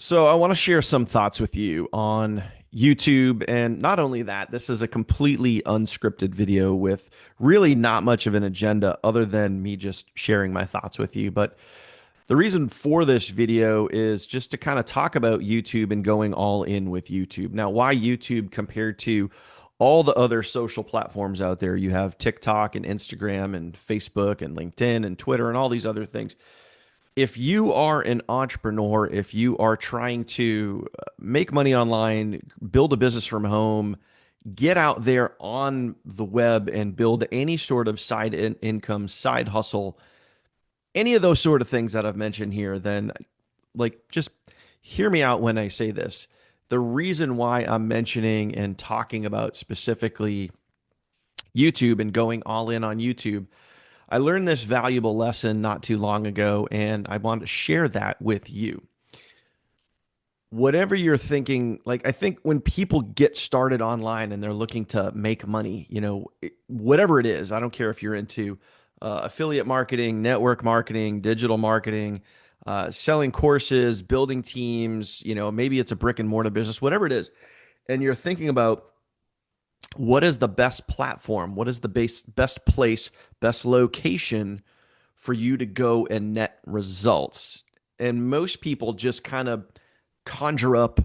So I want to share some thoughts with you on YouTube. And not only that, this is a completely unscripted video with really not much of an agenda other than me just sharing my thoughts with you. But the reason for this video is just to kind of talk about YouTube and going all in with YouTube. Now, why YouTube compared to all the other social platforms out there? You have TikTok and Instagram and Facebook and LinkedIn and Twitter and all these other things. If you are an entrepreneur, if you are trying to make money online, build a business from home, get out there on the web and build any sort of income, side hustle, any of those sort of things that I've mentioned here, then just hear me out when I say this. The reason why I'm mentioning and talking about specifically YouTube and going all in on YouTube, I learned this valuable lesson not too long ago, and I want to share that with you. Whatever you're thinking, I think when people get started online and they're looking to make money, whatever it is, I don't care if you're into affiliate marketing, network marketing, digital marketing, selling courses, building teams, maybe it's a brick and mortar business, whatever it is, and you're thinking about what is the best platform? What is the best place, best location for you to go and net results? And most people just kind of conjure up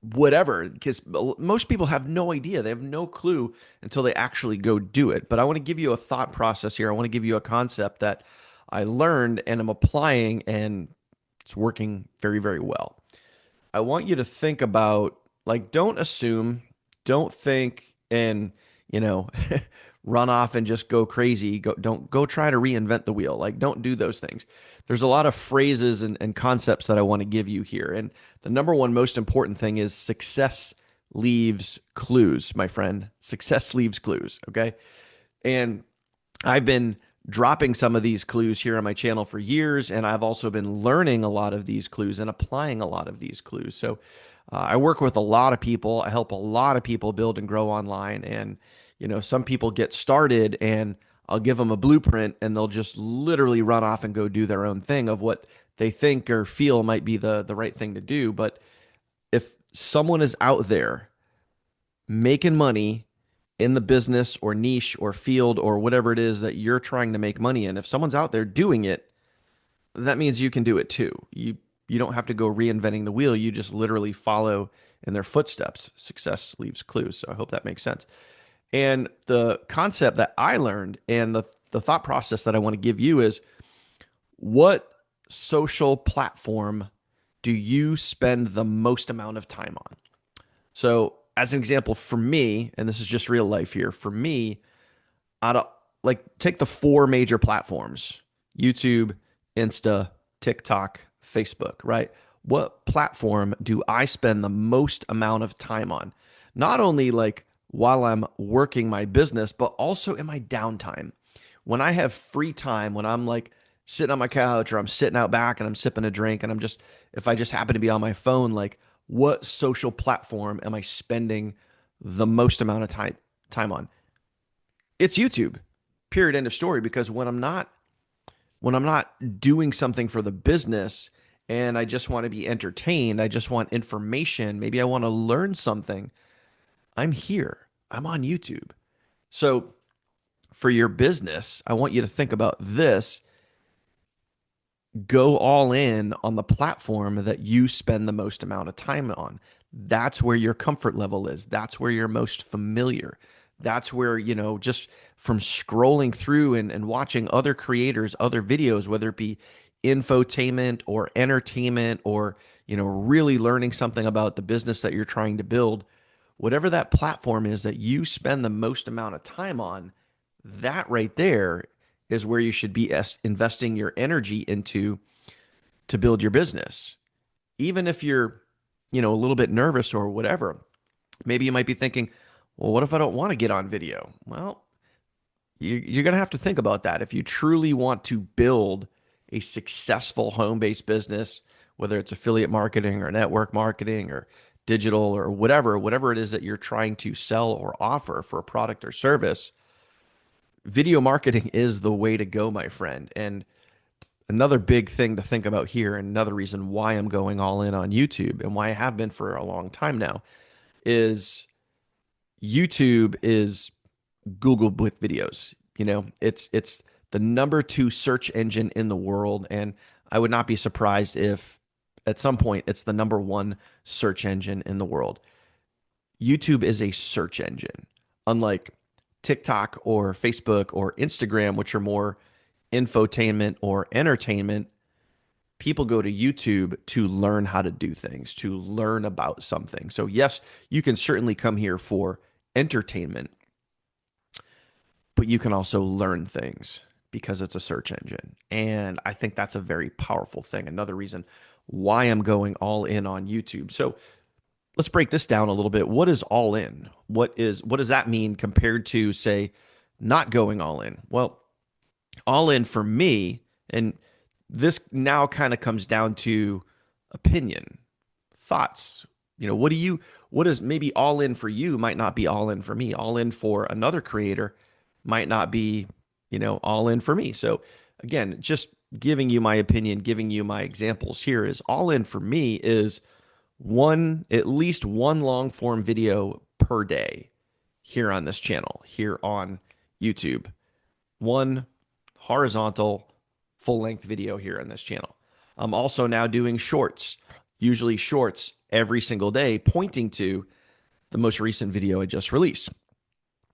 whatever, because most people have no idea. They have no clue until they actually go do it. But I want to give you a thought process here. I want to give you a concept that I learned and I'm applying, and it's working very, very well. I want you to think about, don't assume, don't think and, run off and just go crazy. Don't go try to reinvent the wheel. Don't do those things. There's a lot of phrases and concepts that I want to give you here. And the number one most important thing is success leaves clues, my friend. Success leaves clues. Okay. And I've been dropping some of these clues here on my channel for years, and I've also been learning a lot of these clues and applying a lot of these clues. So I work with a lot of people. I help a lot of people build and grow online. And, some people get started and I'll give them a blueprint and they'll just literally run off and go do their own thing of what they think or feel might be the right thing to do. But if someone is out there making money in the business or niche or field or whatever it is that you're trying to make money in, if someone's out there doing it, that means you can do it too. You don't have to go reinventing the wheel. You just literally follow in their footsteps. Success leaves clues. So I hope that makes sense. And the concept that I learned and the thought process that I want to give you is, what social platform do you spend the most amount of time on? So as an example, for me, and this is just real life here, for me, out of take the four major platforms: YouTube, Insta, TikTok, Facebook, right? What platform do I spend the most amount of time on? Not only while I'm working my business, but also in my downtime. When I have free time, when I'm sitting on my couch or I'm sitting out back and I'm sipping a drink and if I just happen to be on my phone, what social platform am I spending the most amount of time on? It's YouTube. Period. End of story. Because when I'm not doing something for the business and I just want to be entertained, I just want information, maybe I want to learn something, I'm here. I'm on YouTube. So for your business, I want you to think about this. Go all in on the platform that you spend the most amount of time on. That's where your comfort level is. That's where you're most familiar. That's where, just from scrolling through and watching other creators, other videos, whether it be infotainment or entertainment or, really learning something about the business that you're trying to build, whatever that platform is that you spend the most amount of time on, that right there is where you should be investing your energy into to build your business. Even if you're, a little bit nervous or whatever, maybe you might be thinking, well, what if I don't want to get on video? Well, you're going to have to think about that. If you truly want to build a successful home-based business, whether it's affiliate marketing or network marketing or digital or whatever it is that you're trying to sell or offer for a product or service, video marketing is the way to go, my friend. And another big thing to think about here, and another reason why I'm going all in on YouTube and why I have been for a long time now, is YouTube is Googled with videos. It's the number two search engine in the world, and I would not be surprised if at some point it's the number one search engine in the world. YouTube is a search engine, unlike TikTok or Facebook or Instagram, which are more infotainment or entertainment. People go to YouTube to learn how to do things, to learn about something. So, yes, you can certainly come here for entertainment, but you can also learn things because it's a search engine. And I think that's a very powerful thing. Another reason why I'm going all in on YouTube. So, let's break this down a little bit. What is all in? What does that mean compared to, say, not going all in? Well, all in for me, and this now kind of comes down to opinion, thoughts. What is maybe all in for you might not be all in for me. All in for another creator might not be, all in for me. So again, just giving you my opinion, giving you my examples here, is all in for me is at least one long form video per day here on this channel, here on YouTube. One horizontal full length video here on this channel. I'm also now doing shorts, usually shorts every single day, pointing to the most recent video I just released.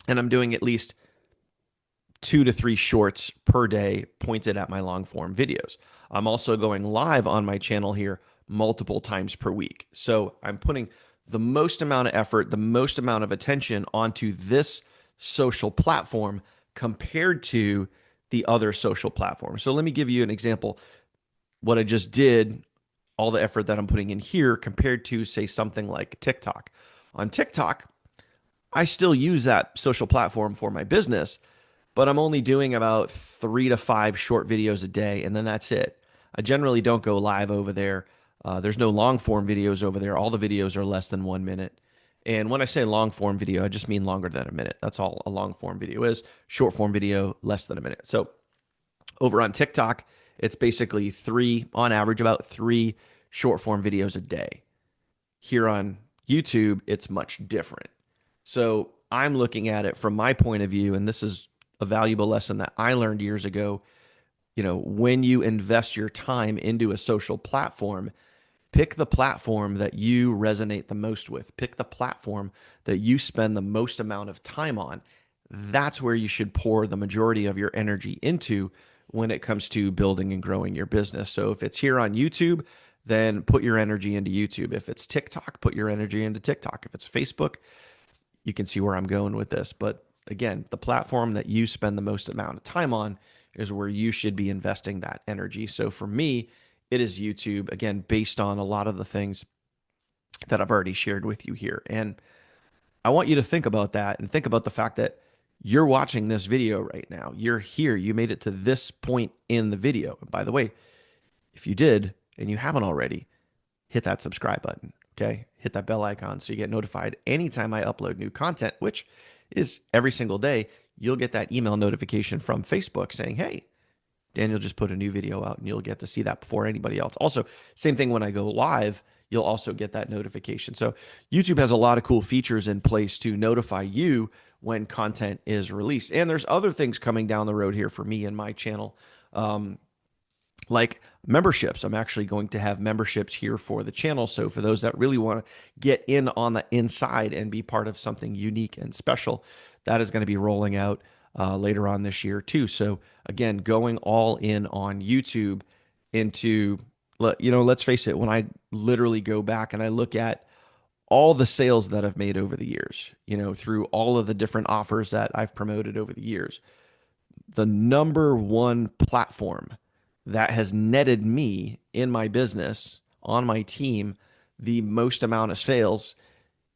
And I'm doing at least 2 to 3 shorts per day pointed at my long form videos. I'm also going live on my channel here multiple times per week. So I'm putting the most amount of effort, the most amount of attention onto this social platform compared to the other social platforms. So let me give you an example. What I just did, all the effort that I'm putting in here compared to, say, something like TikTok. On TikTok, I still use that social platform for my business, but I'm only doing about 3 to 5 short videos a day, and then that's it. I generally don't go live over there. There's no long form videos over there. All the videos are less than 1 minute. And when I say long form video, I just mean longer than a minute. That's all a long form video is. Short form video, less than a minute. So over on TikTok, it's basically on average, about 3 short form videos a day. Here on YouTube, it's much different. So I'm looking at it from my point of view, and this is a valuable lesson that I learned years ago. When you invest your time into a social platform, pick the platform that you resonate the most with. Pick the platform that you spend the most amount of time on. That's where you should pour the majority of your energy into when it comes to building and growing your business. So if it's here on YouTube, then put your energy into YouTube. If it's TikTok, put your energy into TikTok. If it's Facebook, you can see where I'm going with this. But again, the platform that you spend the most amount of time on is where you should be investing that energy. So for me, it is YouTube, again, based on a lot of the things that I've already shared with you here. And I want you to think about that and think about the fact that you're watching this video right now. You're here. You made it to this point in the video. And by the way, if you did and you haven't already, hit that subscribe button. Okay. Hit that bell icon so you get notified anytime I upload new content, which is every single day. You'll get that email notification from Facebook saying, hey, Daniel just put a new video out, and you'll get to see that before anybody else. Also, same thing when I go live, you'll also get that notification. So YouTube has a lot of cool features in place to notify you when content is released. And there's other things coming down the road here for me and my channel, like memberships. I'm actually going to have memberships here for the channel. So for those that really want to get in on the inside and be part of something unique and special, that is going to be rolling out later on this year too. So again, going all in on YouTube into, let's face it, when I literally go back and I look at all the sales that I've made over the years, through all of the different offers that I've promoted over the years, the number one platform that has netted me in my business, on my team, the most amount of sales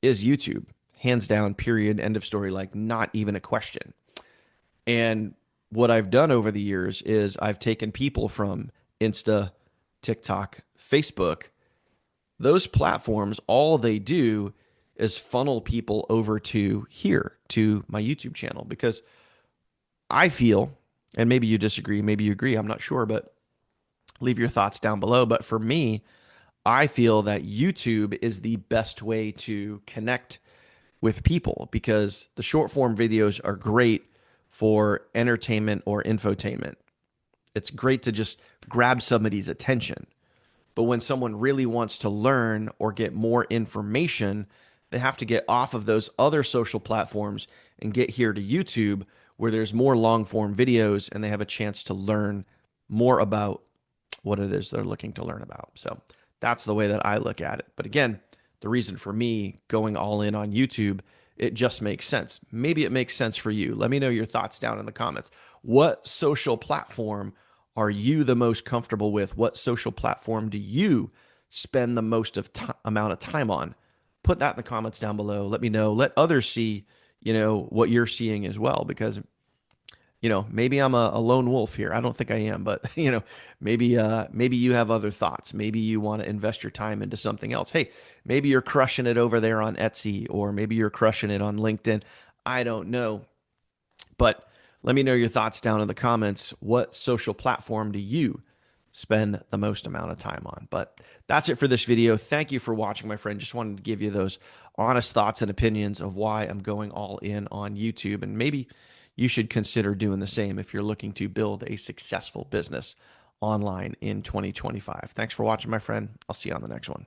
is YouTube. Hands down, period, end of story, like not even a question. And what I've done over the years is I've taken people from Insta, TikTok, Facebook. Those platforms, all they do is funnel people over to here, to my YouTube channel, because I feel, and maybe you disagree, maybe you agree, I'm not sure, but Leave your thoughts down below. But for me, I feel that YouTube is the best way to connect with people because the short form videos are great for entertainment or infotainment. It's great to just grab somebody's attention. But when someone really wants to learn or get more information, they have to get off of those other social platforms and get here to YouTube where there's more long form videos and they have a chance to learn more about what it is they're looking to learn about. So that's the way that I look at it. But again, the reason for me going all in on YouTube, it just makes sense. Maybe it makes sense for you. Let me know your thoughts down in the comments. What social platform are you the most comfortable with? What social platform do you spend the most amount of time on? Put that in the comments down below. Let me know. Let others see, what you're seeing as well, because maybe I'm a lone wolf here. I don't think I am, but maybe you have other thoughts. Maybe you want to invest your time into something else. Hey, maybe you're crushing it over there on Etsy, or maybe you're crushing it on LinkedIn. I don't know, but let me know your thoughts down in the comments. What social platform do you spend the most amount of time on? But that's it for this video. Thank you for watching, my friend. Just wanted to give you those honest thoughts and opinions of why I'm going all in on YouTube. And maybe you should consider doing the same if you're looking to build a successful business online in 2025. Thanks for watching, my friend. I'll see you on the next one.